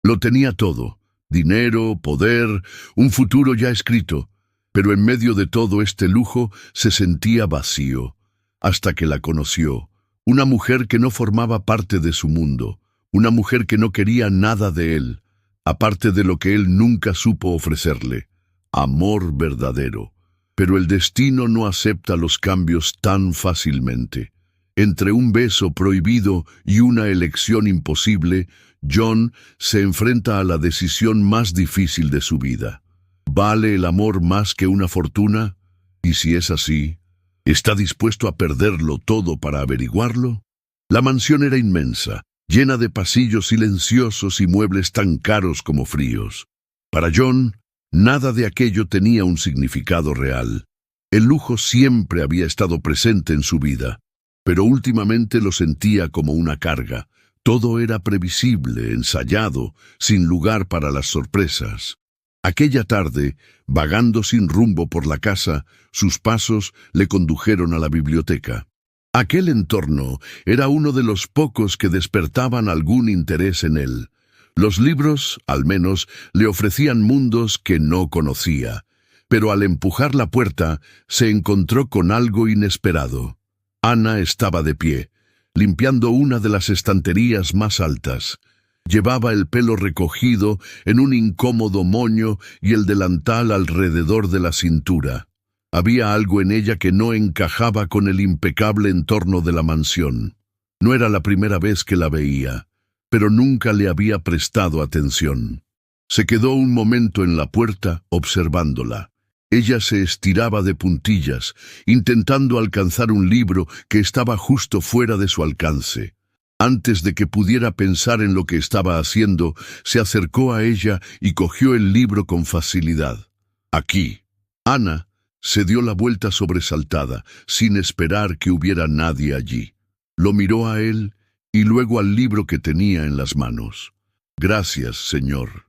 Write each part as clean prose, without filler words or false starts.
Lo tenía todo: dinero, poder, un futuro ya escrito. Pero en medio de todo este lujo se sentía vacío, hasta que la conoció. Una mujer que no formaba parte de su mundo, una mujer que no quería nada de él, aparte de lo que él nunca supo ofrecerle: amor verdadero. Pero el destino no acepta los cambios tan fácilmente. Entre un beso prohibido y una elección imposible, John se enfrenta a la decisión más difícil de su vida. ¿Vale el amor más que una fortuna? Y si es así, ¿está dispuesto a perderlo todo para averiguarlo? La mansión era inmensa, llena de pasillos silenciosos y muebles tan caros como fríos. Para John, nada de aquello tenía un significado real. El lujo siempre había estado presente en su vida, pero últimamente lo sentía como una carga. Todo era previsible, ensayado, sin lugar para las sorpresas. Aquella tarde, vagando sin rumbo por la casa, sus pasos le condujeron a la biblioteca. Aquel entorno era uno de los pocos que despertaban algún interés en él. Los libros, al menos, le ofrecían mundos que no conocía, pero al empujar la puerta se encontró con algo inesperado. Ana estaba de pie, limpiando una de las estanterías más altas. Llevaba el pelo recogido en un incómodo moño y el delantal alrededor de la cintura. Había algo en ella que no encajaba con el impecable entorno de la mansión. No era la primera vez que la veía, pero nunca le había prestado atención. Se quedó un momento en la puerta observándola. Ella se estiraba de puntillas, intentando alcanzar un libro que estaba justo fuera de su alcance. Antes de que pudiera pensar en lo que estaba haciendo, se acercó a ella y cogió el libro con facilidad. Aquí. Ana se dio la vuelta sobresaltada, sin esperar que hubiera nadie allí. Lo miró a él y luego al libro que tenía en las manos. «Gracias, señor».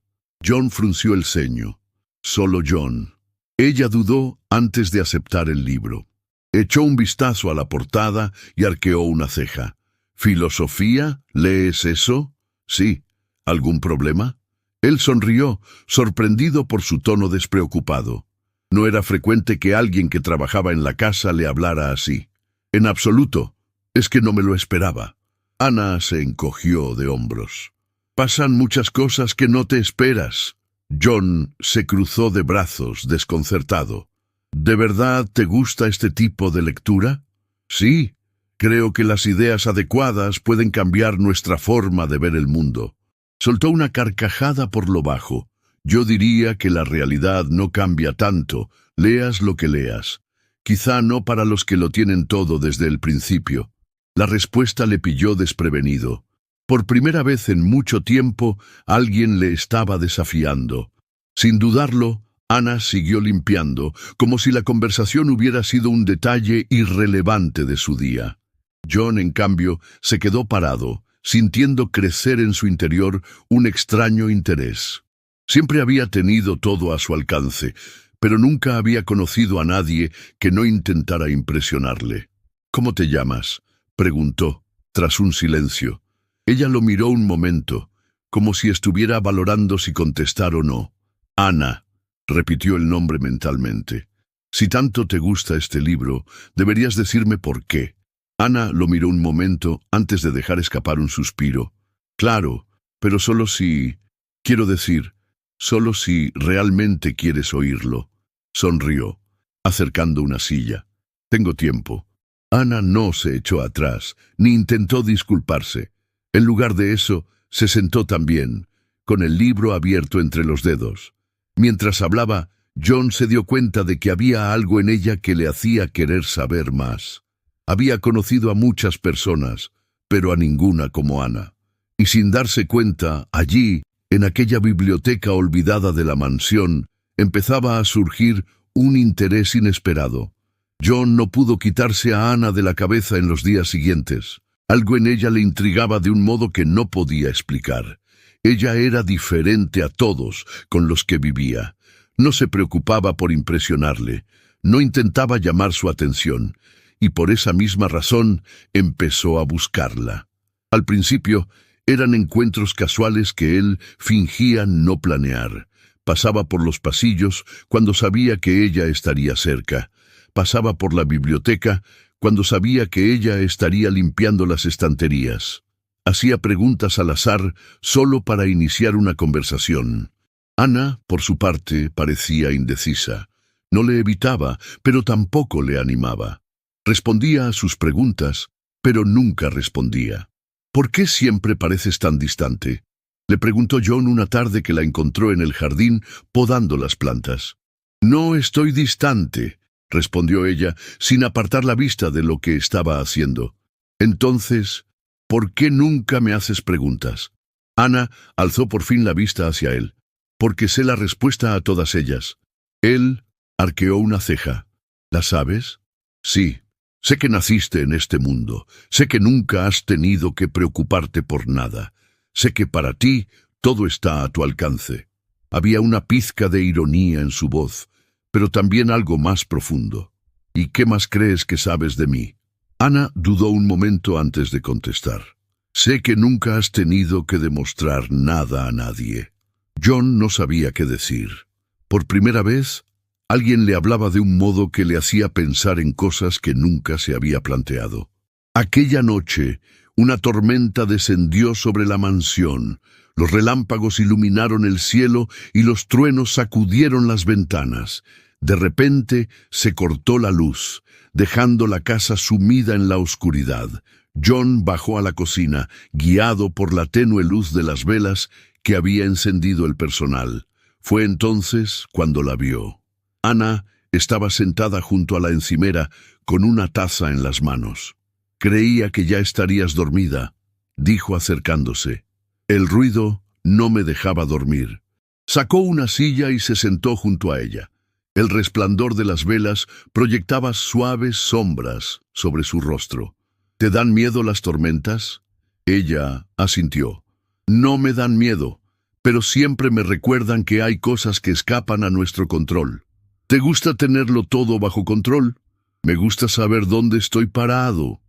John frunció el ceño. Solo John. Ella dudó antes de aceptar el libro. Echó un vistazo a la portada y arqueó una ceja. «¿Filosofía? ¿Lees eso?» «Sí». «¿Algún problema?» Él sonrió, sorprendido por su tono despreocupado. No era frecuente que alguien que trabajaba en la casa le hablara así. «En absoluto. Es que no me lo esperaba». Ana se encogió de hombros. «Pasan muchas cosas que no te esperas». John se cruzó de brazos, desconcertado. «¿De verdad te gusta este tipo de lectura?» «Sí. Creo que las ideas adecuadas pueden cambiar nuestra forma de ver el mundo». Soltó una carcajada por lo bajo. «Yo diría que la realidad no cambia tanto, leas lo que leas. Quizá no para los que lo tienen todo desde el principio». La respuesta le pilló desprevenido. Por primera vez en mucho tiempo, alguien le estaba desafiando. Sin dudarlo, Ana siguió limpiando, como si la conversación hubiera sido un detalle irrelevante de su día. John, en cambio, se quedó parado, sintiendo crecer en su interior un extraño interés. Siempre había tenido todo a su alcance, pero nunca había conocido a nadie que no intentara impresionarle. «¿Cómo te llamas?», preguntó, tras un silencio. Ella lo miró un momento, como si estuviera valorando si contestar o no. «Ana», repitió el nombre mentalmente. «Si tanto te gusta este libro, deberías decirme por qué». Ana lo miró un momento antes de dejar escapar un suspiro. «Claro, pero solo si... quiero decir, solo si realmente quieres oírlo». Sonrió, acercando una silla. «Tengo tiempo». Ana no se echó atrás, ni intentó disculparse. En lugar de eso, se sentó también, con el libro abierto entre los dedos. Mientras hablaba, John se dio cuenta de que había algo en ella que le hacía querer saber más. Había conocido a muchas personas, pero a ninguna como Ana. Y sin darse cuenta, allí, en aquella biblioteca olvidada de la mansión, empezaba a surgir un interés inesperado. John no pudo quitarse a Ana de la cabeza en los días siguientes. Algo en ella le intrigaba de un modo que no podía explicar. Ella era diferente a todos con los que vivía. No se preocupaba por impresionarle, no intentaba llamar su atención, y por esa misma razón empezó a buscarla. Al principio, Eran encuentros casuales que él fingía no planear. Pasaba por los pasillos cuando sabía que ella estaría cerca. Pasaba por la biblioteca cuando sabía que ella estaría limpiando las estanterías. Hacía preguntas al azar solo para iniciar una conversación. Ana, por su parte, parecía indecisa. No le evitaba, pero tampoco le animaba. Respondía a sus preguntas, pero nunca respondía. ¿Por qué siempre pareces tan distante?, le preguntó John una tarde que la encontró en el jardín podando las plantas. No estoy distante, respondió ella, sin apartar la vista de lo que estaba haciendo. Entonces, ¿por qué nunca me haces preguntas? Ana alzó por fin la vista hacia él. Porque sé la respuesta a todas ellas. Él arqueó una ceja. ¿La sabes? Sí. Sé que naciste en este mundo. Sé que nunca has tenido que preocuparte por nada. Sé que para ti todo está a tu alcance. Había una pizca de ironía en su voz, pero también algo más profundo. ¿Y qué más crees que sabes de mí? Ana dudó un momento antes de contestar. Sé que nunca has tenido que demostrar nada a nadie. John no sabía qué decir. Por primera vez, alguien le hablaba de un modo que le hacía pensar en cosas que nunca se había planteado. Aquella noche, una tormenta descendió sobre la mansión. Los relámpagos iluminaron el cielo y los truenos sacudieron las ventanas. De repente se cortó la luz, dejando la casa sumida en la oscuridad. John bajó a la cocina, guiado por la tenue luz de las velas que había encendido el personal. Fue entonces cuando la vio. Ana estaba sentada junto a la encimera con una taza en las manos. Creía que ya estarías dormida, dijo acercándose. El ruido no me dejaba dormir. Sacó una silla y se sentó junto a ella. El resplandor de las velas proyectaba suaves sombras sobre su rostro. ¿Te dan miedo las tormentas? Ella asintió. No me dan miedo, pero siempre me recuerdan que hay cosas que escapan a nuestro control. ¿Te gusta tenerlo todo bajo control? Me gusta saber dónde estoy parado.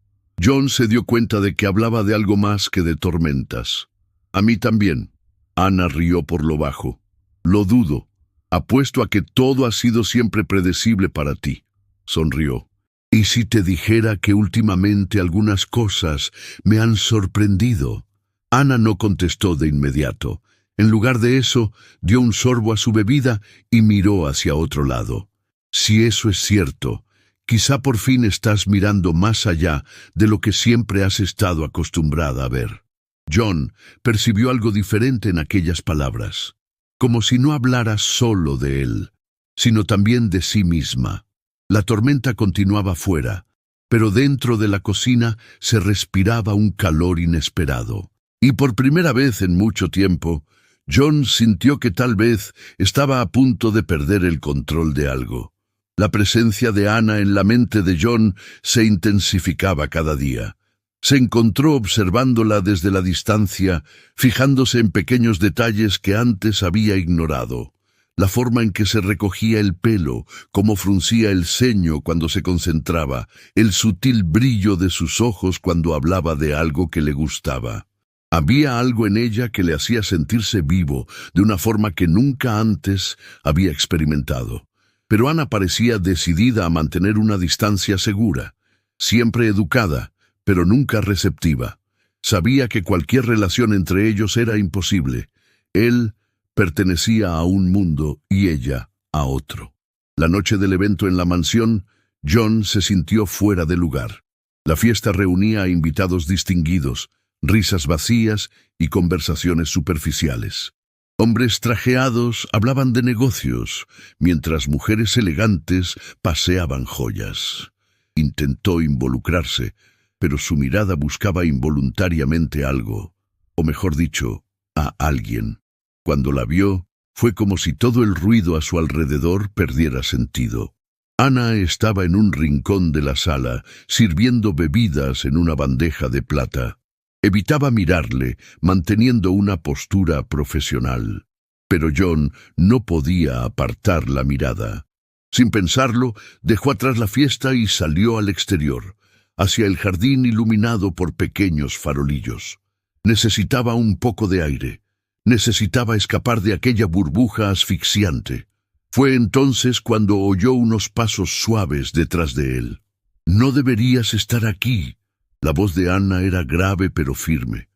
John se dio cuenta de que hablaba de algo más que de tormentas. A mí también. Ana rió por lo bajo. Lo dudo. Apuesto a que todo ha sido siempre predecible para ti. Sonrió. ¿Y si te dijera que últimamente algunas cosas me han sorprendido? Ana no contestó de inmediato. En lugar de eso, dio un sorbo a su bebida y miró hacia otro lado. Si eso es cierto, quizá por fin estás mirando más allá de lo que siempre has estado acostumbrada a ver. John percibió algo diferente en aquellas palabras, como si no hablara solo de él, sino también de sí misma. La tormenta continuaba fuera, pero dentro de la cocina se respiraba un calor inesperado. Y por primera vez en mucho tiempo, John sintió que tal vez estaba a punto de perder el control de algo. La presencia de Ana en la mente de John se intensificaba cada día. Se encontró observándola desde la distancia, fijándose en pequeños detalles que antes había ignorado. La forma en que se recogía el pelo, cómo fruncía el ceño cuando se concentraba, el sutil brillo de sus ojos cuando hablaba de algo que le gustaba. Había algo en ella que le hacía sentirse vivo de una forma que nunca antes había experimentado. Pero Ana parecía decidida a mantener una distancia segura, siempre educada, pero nunca receptiva. Sabía que cualquier relación entre ellos era imposible. Él pertenecía a un mundo y ella a otro. La noche del evento en la mansión, John se sintió fuera de lugar. La fiesta reunía a invitados distinguidos, risas vacías y conversaciones superficiales. Hombres trajeados hablaban de negocios, mientras mujeres elegantes paseaban joyas. Intentó involucrarse, pero su mirada buscaba involuntariamente algo, o mejor dicho, a alguien. Cuando la vio, fue como si todo el ruido a su alrededor perdiera sentido. Ana estaba en un rincón de la sala, sirviendo bebidas en una bandeja de plata. Evitaba mirarle, manteniendo una postura profesional. Pero John no podía apartar la mirada. Sin pensarlo, dejó atrás la fiesta y salió al exterior, hacia el jardín iluminado por pequeños farolillos. Necesitaba un poco de aire. Necesitaba escapar de aquella burbuja asfixiante. Fue entonces cuando oyó unos pasos suaves detrás de él. «No deberías estar aquí». La voz de Anna era grave pero firme.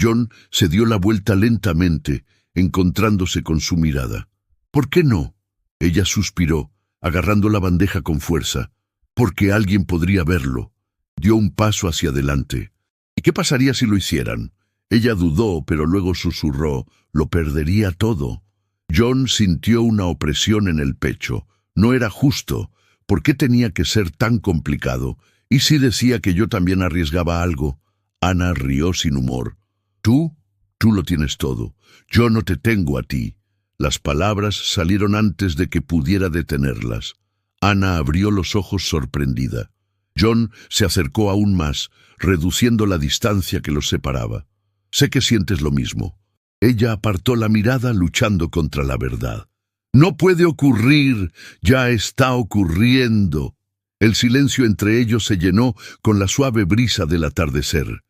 John se dio la vuelta lentamente, encontrándose con su mirada. «¿Por qué no?». Ella suspiró, agarrando la bandeja con fuerza. «Porque alguien podría verlo». Dio un paso hacia adelante. «¿Y qué pasaría si lo hicieran?». Ella dudó, pero luego susurró: «Lo perdería todo». John sintió una opresión en el pecho. No era justo. ¿Por qué tenía que ser tan complicado? ¿Y si decía que yo también arriesgaba algo? Anna rió sin humor. Tú lo tienes todo. Yo no te tengo a ti». Las palabras salieron antes de que pudiera detenerlas. Anna abrió los ojos sorprendida. John se acercó aún más, reduciendo la distancia que los separaba. «Sé que sientes lo mismo». Ella apartó la mirada luchando contra la verdad. «No puede ocurrir, ya está ocurriendo». El silencio entre ellos se llenó con la suave brisa del atardecer.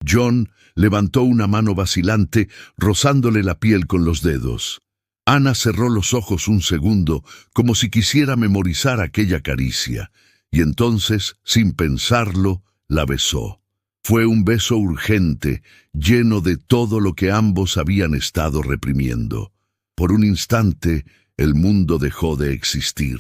John levantó una mano vacilante, rozándole la piel con los dedos. Anna cerró los ojos un segundo, como si quisiera memorizar aquella caricia, y entonces, sin pensarlo, la besó. Fue un beso urgente, lleno de todo lo que ambos habían estado reprimiendo. Por un instante, el mundo dejó de existir.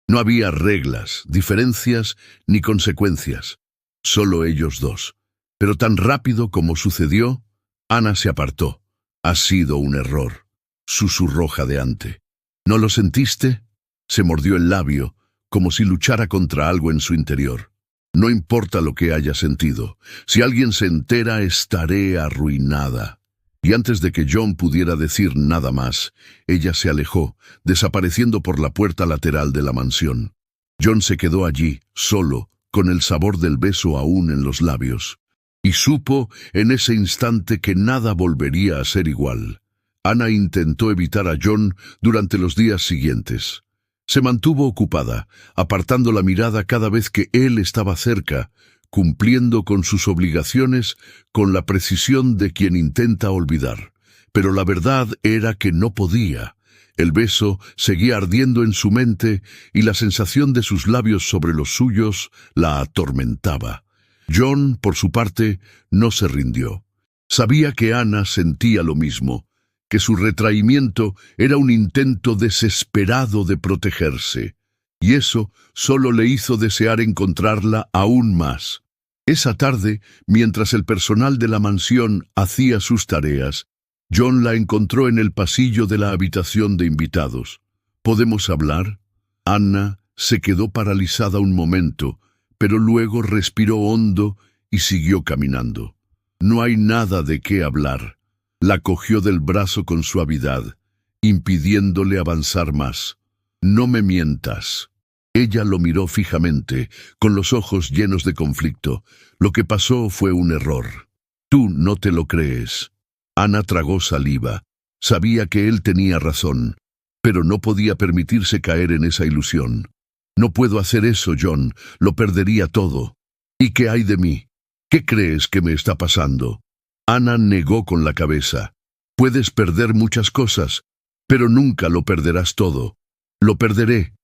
No había reglas, diferencias ni consecuencias. Solo ellos dos. Pero tan rápido como sucedió, Anna se apartó. «Ha sido un error», susurró jadeante. «¿No lo sentiste?». Se mordió el labio, como si luchara contra algo en su interior. «No importa lo que haya sentido. Si alguien se entera, estaré arruinada». Y antes de que John pudiera decir nada más, ella se alejó, desapareciendo por la puerta lateral de la mansión. John se quedó allí, solo, con el sabor del beso aún en los labios. Y supo en ese instante que nada volvería a ser igual. Anna intentó evitar a John durante los días siguientes. Se mantuvo ocupada, apartando la mirada cada vez que él estaba cerca, cumpliendo con sus obligaciones con la precisión de quien intenta olvidar. Pero la verdad era que no podía. El beso seguía ardiendo en su mente y la sensación de sus labios sobre los suyos la atormentaba. John, por su parte, no se rindió. Sabía que Anna sentía lo mismo, que su retraimiento era un intento desesperado de protegerse, y eso solo le hizo desear encontrarla aún más. Esa tarde, mientras el personal de la mansión hacía sus tareas, John la encontró en el pasillo de la habitación de invitados. «¿Podemos hablar?». Anna se quedó paralizada un momento, pero luego respiró hondo y siguió caminando. «No hay nada de qué hablar». La cogió del brazo con suavidad, impidiéndole avanzar más. «No me mientas». Ella lo miró fijamente, con los ojos llenos de conflicto. «Lo que pasó fue un error. Tú no te lo crees». Anna tragó saliva. Sabía que él tenía razón, pero no podía permitirse caer en esa ilusión. «No puedo hacer eso, John. Lo perdería todo». «¿Y qué hay de mí? ¿Qué crees que me está pasando?». Anna negó con la cabeza. «Puedes perder muchas cosas, pero nunca lo perderás todo». «Lo perderé».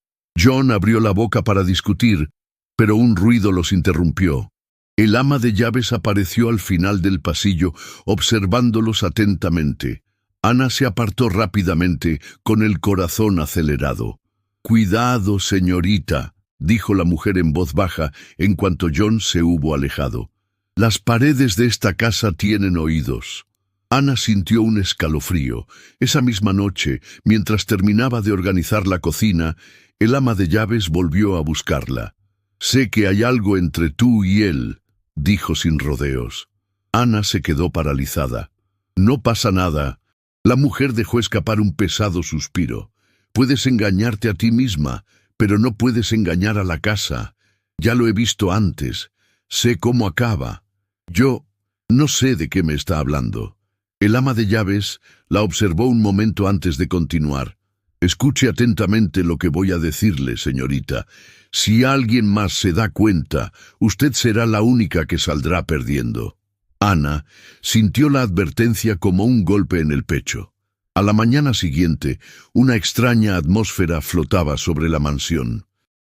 John abrió la boca para discutir, pero un ruido los interrumpió. El ama de llaves apareció al final del pasillo, observándolos atentamente. Anna se apartó rápidamente, con el corazón acelerado. «Cuidado, señorita», dijo la mujer en voz baja en cuanto John se hubo alejado. «Las paredes de esta casa tienen oídos». Anna sintió un escalofrío. Esa misma noche, mientras terminaba de organizar la cocina, el ama de llaves volvió a buscarla. «Sé que hay algo entre tú y él», dijo sin rodeos. Anna se quedó paralizada. «No pasa nada». La mujer dejó escapar un pesado suspiro. «Puedes engañarte a ti misma, pero no puedes engañar a la casa. Ya lo he visto antes. Sé cómo acaba». «Yo no sé de qué me está hablando». El ama de llaves la observó un momento antes de continuar. «Escuche atentamente lo que voy a decirle, señorita. Si alguien más se da cuenta, usted será la única que saldrá perdiendo». Ana sintió la advertencia como un golpe en el pecho. A la mañana siguiente, una extraña atmósfera flotaba sobre la mansión.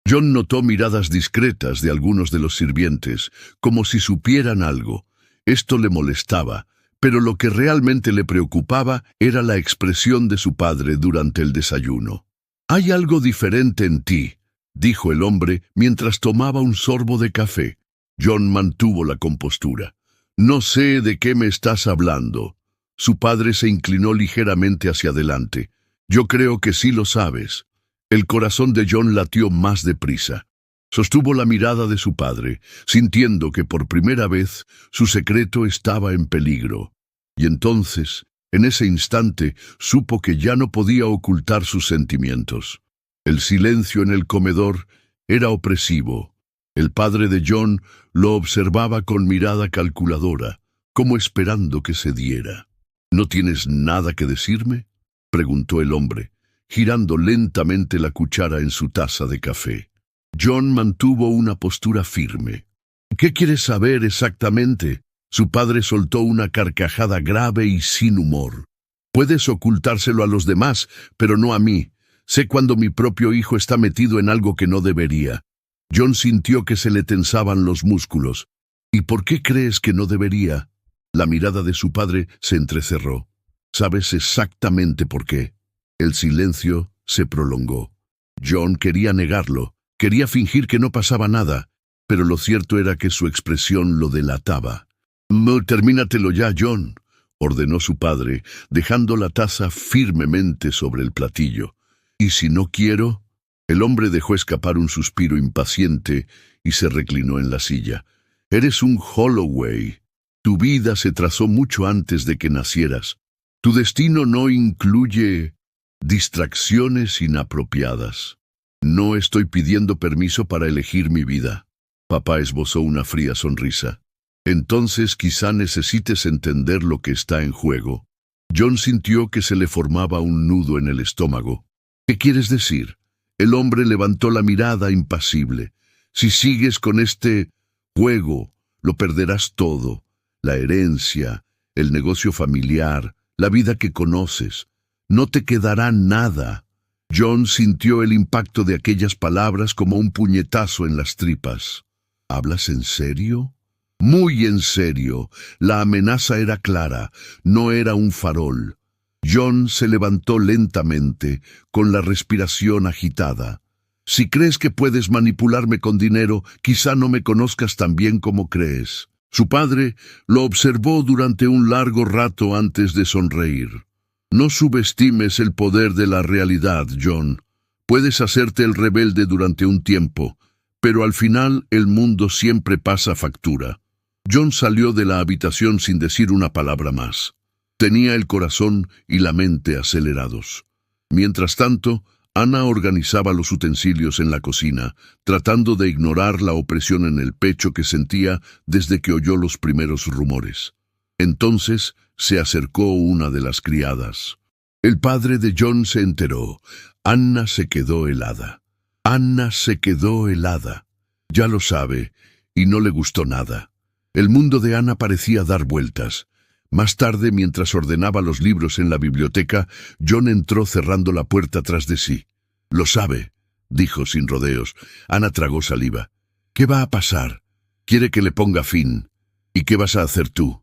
John notó miradas discretas de algunos de los sirvientes, como si supieran algo. Esto le molestaba, pero lo que realmente le preocupaba era la expresión de su padre durante el desayuno. «Hay algo diferente en ti», dijo el hombre mientras tomaba un sorbo de café. John mantuvo la compostura. «No sé de qué me estás hablando». Su padre se inclinó ligeramente hacia adelante. «Yo creo que sí lo sabes». El corazón de John latió más deprisa. Sostuvo la mirada de su padre, sintiendo que por primera vez su secreto estaba en peligro. Y entonces, en ese instante, supo que ya no podía ocultar sus sentimientos. El silencio en el comedor era opresivo. El padre de John lo observaba con mirada calculadora, como esperando que se diera. «¿No tienes nada que decirme?», preguntó el hombre, girando lentamente la cuchara en su taza de café. John mantuvo una postura firme. «¿Qué quieres saber exactamente?». Su padre soltó una carcajada grave y sin humor. «Puedes ocultárselo a los demás, pero no a mí. Sé cuando mi propio hijo está metido en algo que no debería». John sintió que se le tensaban los músculos. «¿Y por qué crees que no debería?». La mirada de su padre se entrecerró. «¿Sabes exactamente por qué?». El silencio se prolongó. John quería negarlo, quería fingir que no pasaba nada, pero lo cierto era que su expresión lo delataba. «Termínatelo ya, John», ordenó su padre, dejando la taza firmemente sobre el platillo. «¿Y si no quiero?». El hombre dejó escapar un suspiro impaciente y se reclinó en la silla. «Eres un Holloway. Tu vida se trazó mucho antes de que nacieras. Tu destino no incluye distracciones inapropiadas». «No estoy pidiendo permiso para elegir mi vida». Papá esbozó una fría sonrisa. «Entonces quizá necesites entender lo que está en juego». John sintió que se le formaba un nudo en el estómago. «¿Qué quieres decir?». El hombre levantó la mirada impasible. «Si sigues con este juego, lo perderás todo. La herencia, el negocio familiar, la vida que conoces. No te quedará nada». John sintió el impacto de aquellas palabras como un puñetazo en las tripas. «¿Hablas en serio?». «Muy en serio». La amenaza era clara, no era un farol. John se levantó lentamente, con la respiración agitada. «Si crees que puedes manipularme con dinero, quizá no me conozcas tan bien como crees». Su padre lo observó durante un largo rato antes de sonreír. «No subestimes el poder de la realidad, John. Puedes hacerte el rebelde durante un tiempo, pero al final el mundo siempre pasa factura». John salió de la habitación sin decir una palabra más. Tenía el corazón y la mente acelerados. Mientras tanto, Ana organizaba los utensilios en la cocina, tratando de ignorar la opresión en el pecho que sentía desde que oyó los primeros rumores. Entonces se acercó una de las criadas. El padre de John se enteró. Ana se quedó helada. Ana se quedó helada. Ya lo sabe, y no le gustó nada. El mundo de Ana parecía dar vueltas. Más tarde, mientras ordenaba los libros en la biblioteca, John entró cerrando la puerta tras de sí. «Lo sabe», dijo sin rodeos. Ana tragó saliva. «¿Qué va a pasar? Quiere que le ponga fin. ¿Y qué vas a hacer tú?».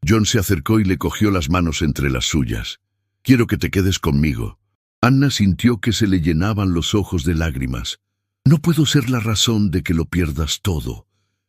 John se acercó y le cogió las manos entre las suyas. «Quiero que te quedes conmigo». Ana sintió que se le llenaban los ojos de lágrimas. «No puedo ser la razón de que lo pierdas todo».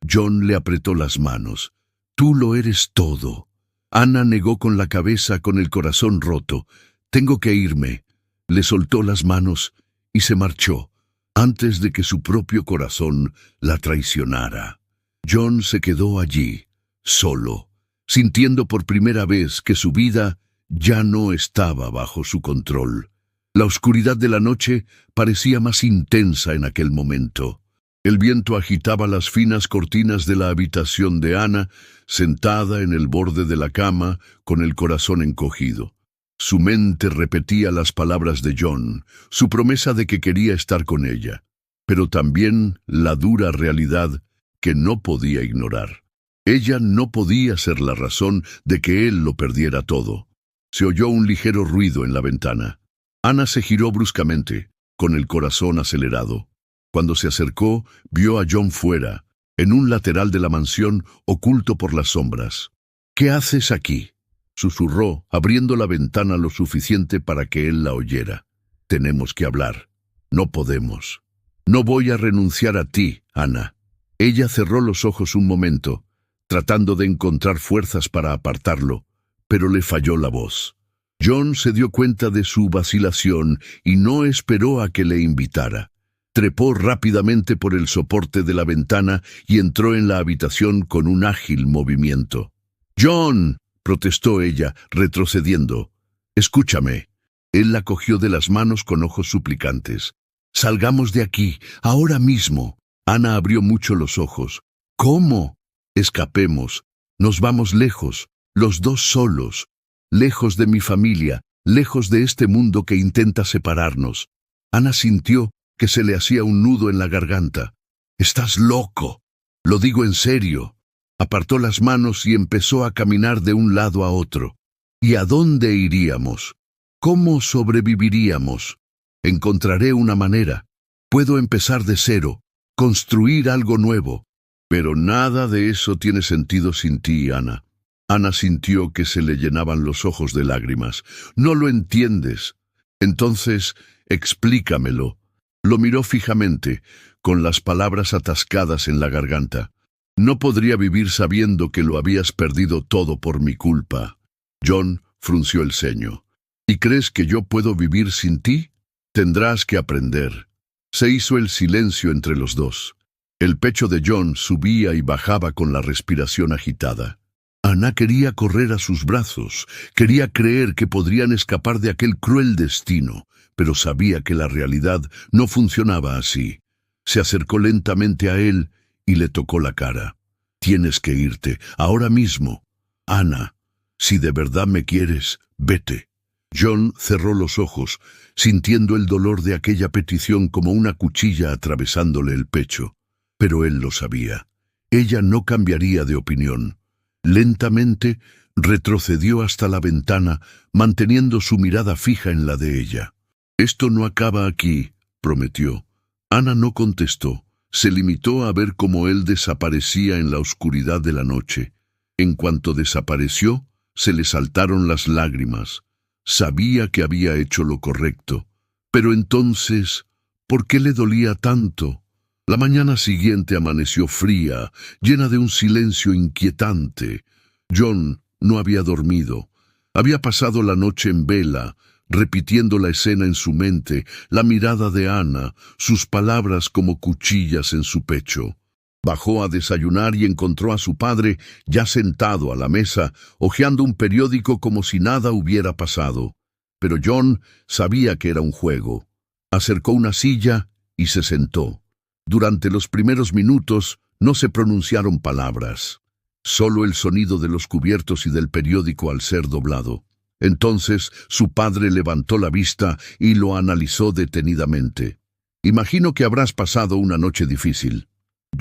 John le apretó las manos. «Tú lo eres todo». Ana negó con la cabeza, con el corazón roto. «Tengo que irme». Le soltó las manos y se marchó, antes de que su propio corazón la traicionara. John se quedó allí, solo, sintiendo por primera vez que su vida ya no estaba bajo su control. La oscuridad de la noche parecía más intensa en aquel momento. El viento agitaba las finas cortinas de la habitación de Ana, sentada en el borde de la cama, con el corazón encogido. Su mente repetía las palabras de John, su promesa de que quería estar con ella, pero también la dura realidad que no podía ignorar. Ella no podía ser la razón de que él lo perdiera todo. Se oyó un ligero ruido en la ventana. Ana se giró bruscamente, con el corazón acelerado. Cuando se acercó, vio a John fuera, en un lateral de la mansión, oculto por las sombras. «¿Qué haces aquí?», susurró, abriendo la ventana lo suficiente para que él la oyera. «Tenemos que hablar. No podemos. No voy a renunciar a ti, Ana». Ella cerró los ojos un momento, tratando de encontrar fuerzas para apartarlo, pero le falló la voz. John se dio cuenta de su vacilación y no esperó a que le invitara. Trepó rápidamente por el soporte de la ventana y entró en la habitación con un ágil movimiento. «¡John!», protestó ella, retrocediendo. «Escúchame». Él la cogió de las manos con ojos suplicantes. «Salgamos de aquí, ahora mismo». Ana abrió mucho los ojos. «¿Cómo?». «Escapemos. Nos vamos lejos, los dos solos. Lejos de mi familia, lejos de este mundo que intenta separarnos». Ana sintió que se le hacía un nudo en la garganta. «Estás loco. Lo digo en serio». Apartó las manos y empezó a caminar de un lado a otro. ¿Y a dónde iríamos? ¿Cómo sobreviviríamos? Encontraré una manera. Puedo empezar de cero, construir algo nuevo. Pero nada de eso tiene sentido sin ti, Ana. Ana sintió que se le llenaban los ojos de lágrimas. «No lo entiendes». «Entonces, explícamelo». Lo miró fijamente, con las palabras atascadas en la garganta. «No podría vivir sabiendo que lo habías perdido todo por mi culpa». John frunció el ceño. «¿Y crees que yo puedo vivir sin ti? Tendrás que aprender». Se hizo el silencio entre los dos. El pecho de John subía y bajaba con la respiración agitada. Ana quería correr a sus brazos, quería creer que podrían escapar de aquel cruel destino, pero sabía que la realidad no funcionaba así. Se acercó lentamente a él y le tocó la cara. «Tienes que irte, ahora mismo. Ana, si de verdad me quieres, vete». John cerró los ojos, sintiendo el dolor de aquella petición como una cuchilla atravesándole el pecho. Pero él lo sabía. Ella no cambiaría de opinión. Lentamente retrocedió hasta la ventana, manteniendo su mirada fija en la de ella. «Esto no acaba aquí», prometió. Ana no contestó. Se limitó a ver cómo él desaparecía en la oscuridad de la noche. En cuanto desapareció, se le saltaron las lágrimas. Sabía que había hecho lo correcto. Pero entonces, ¿por qué le dolía tanto? La mañana siguiente amaneció fría, llena de un silencio inquietante. John no había dormido. Había pasado la noche en vela, repitiendo la escena en su mente, la mirada de Ana, sus palabras como cuchillas en su pecho. Bajó a desayunar y encontró a su padre ya sentado a la mesa, hojeando un periódico como si nada hubiera pasado. Pero John sabía que era un juego. Acercó una silla y se sentó. Durante los primeros minutos no se pronunciaron palabras, solo el sonido de los cubiertos y del periódico al ser doblado. Entonces su padre levantó la vista y lo analizó detenidamente. «Imagino que habrás pasado una noche difícil».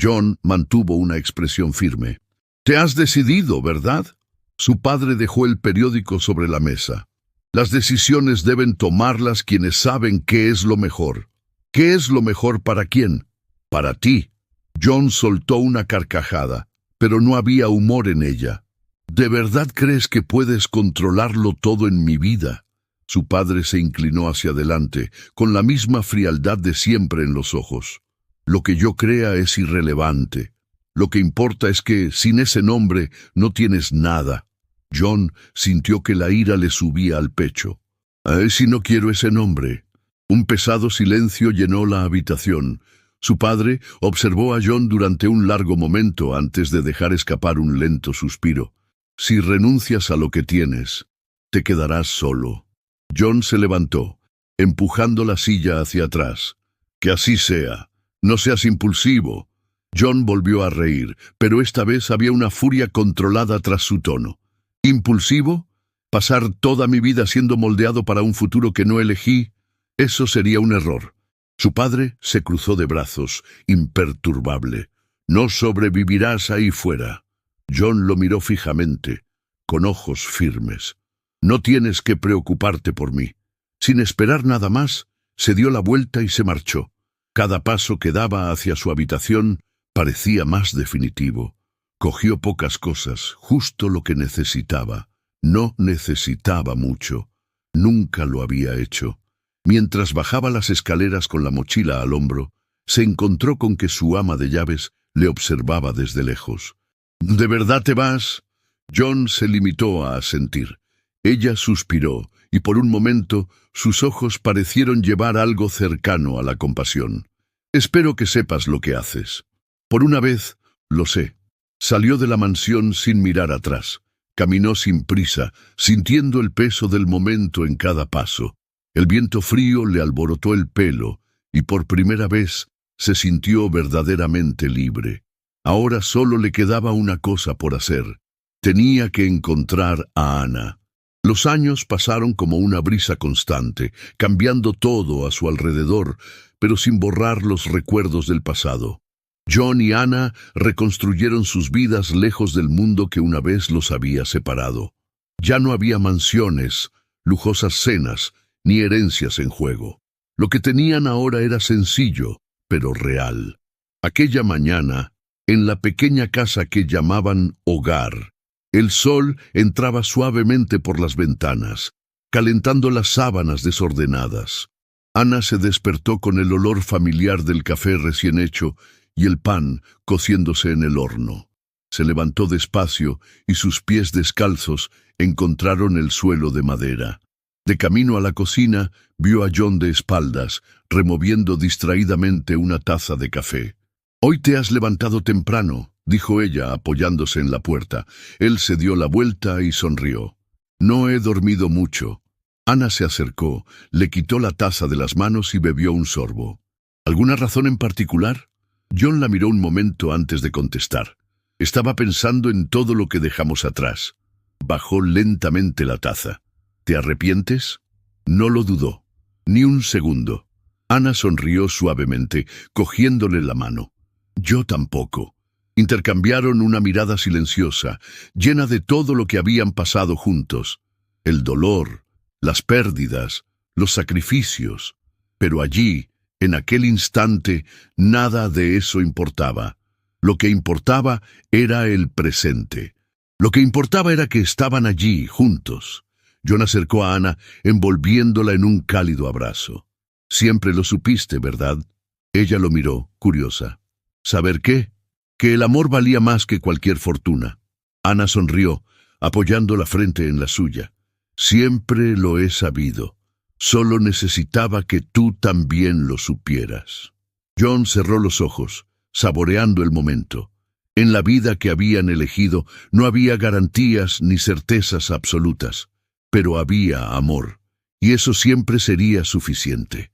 John mantuvo una expresión firme. «Te has decidido, ¿verdad?». Su padre dejó el periódico sobre la mesa. «Las decisiones deben tomarlas quienes saben qué es lo mejor». «¿Qué es lo mejor para quién?». «Para ti». John soltó una carcajada, pero no había humor en ella. «¿De verdad crees que puedes controlarlo todo en mi vida?». Su padre se inclinó hacia adelante, con la misma frialdad de siempre en los ojos. «Lo que yo crea es irrelevante. Lo que importa es que, sin ese nombre, no tienes nada». John sintió que la ira le subía al pecho. «Si no quiero ese nombre». Un pesado silencio llenó la habitación. Su padre observó a John durante un largo momento antes de dejar escapar un lento suspiro. «Si renuncias a lo que tienes, te quedarás solo». John se levantó, empujando la silla hacia atrás. «Que así sea. No seas impulsivo». John volvió a reír, pero esta vez había una furia controlada tras su tono. «¿Impulsivo? ¿Pasar toda mi vida siendo moldeado para un futuro que no elegí? Eso sería un error». Su padre se cruzó de brazos, imperturbable. «No sobrevivirás ahí fuera». John lo miró fijamente, con ojos firmes. «No tienes que preocuparte por mí». Sin esperar nada más, se dio la vuelta y se marchó. Cada paso que daba hacia su habitación parecía más definitivo. Cogió pocas cosas, justo lo que necesitaba. No necesitaba mucho. Nunca lo había hecho. Mientras bajaba las escaleras con la mochila al hombro, se encontró con que su ama de llaves le observaba desde lejos. «¿De verdad te vas?» John se limitó a asentir. Ella suspiró, y por un momento sus ojos parecieron llevar algo cercano a la compasión. «Espero que sepas lo que haces». «Por una vez, lo sé». Salió de la mansión sin mirar atrás. Caminó sin prisa, sintiendo el peso del momento en cada paso. El viento frío le alborotó el pelo, y por primera vez se sintió verdaderamente libre. Ahora solo le quedaba una cosa por hacer. Tenía que encontrar a Ana. Los años pasaron como una brisa constante, cambiando todo a su alrededor, pero sin borrar los recuerdos del pasado. John y Ana reconstruyeron sus vidas lejos del mundo que una vez los había separado. Ya no había mansiones, lujosas cenas, ni herencias en juego. Lo que tenían ahora era sencillo, pero real. Aquella mañana, en la pequeña casa que llamaban hogar, el sol entraba suavemente por las ventanas, calentando las sábanas desordenadas. Ana se despertó con el olor familiar del café recién hecho y el pan cociéndose en el horno. Se levantó despacio y sus pies descalzos encontraron el suelo de madera. De camino a la cocina, vio a John de espaldas, removiendo distraídamente una taza de café. «Hoy te has levantado temprano», dijo ella, apoyándose en la puerta. Él se dio la vuelta y sonrió. «No he dormido mucho». Ana se acercó, le quitó la taza de las manos y bebió un sorbo. «¿Alguna razón en particular?» John la miró un momento antes de contestar. Estaba pensando en todo lo que dejamos atrás. Bajó lentamente la taza. «¿Te arrepientes?» No lo dudó. Ni un segundo. Ana sonrió suavemente, cogiéndole la mano. «Yo tampoco». Intercambiaron una mirada silenciosa, llena de todo lo que habían pasado juntos. El dolor, las pérdidas, los sacrificios. Pero allí, en aquel instante, nada de eso importaba. Lo que importaba era el presente. Lo que importaba era que estaban allí, juntos. John acercó a Ana, envolviéndola en un cálido abrazo. «Siempre lo supiste, ¿verdad?» Ella lo miró, curiosa. «¿Saber qué?» «Que el amor valía más que cualquier fortuna». Ana sonrió, apoyando la frente en la suya. «Siempre lo he sabido. Solo necesitaba que tú también lo supieras». John cerró los ojos, saboreando el momento. En la vida que habían elegido no había garantías ni certezas absolutas, pero había amor, y eso siempre sería suficiente.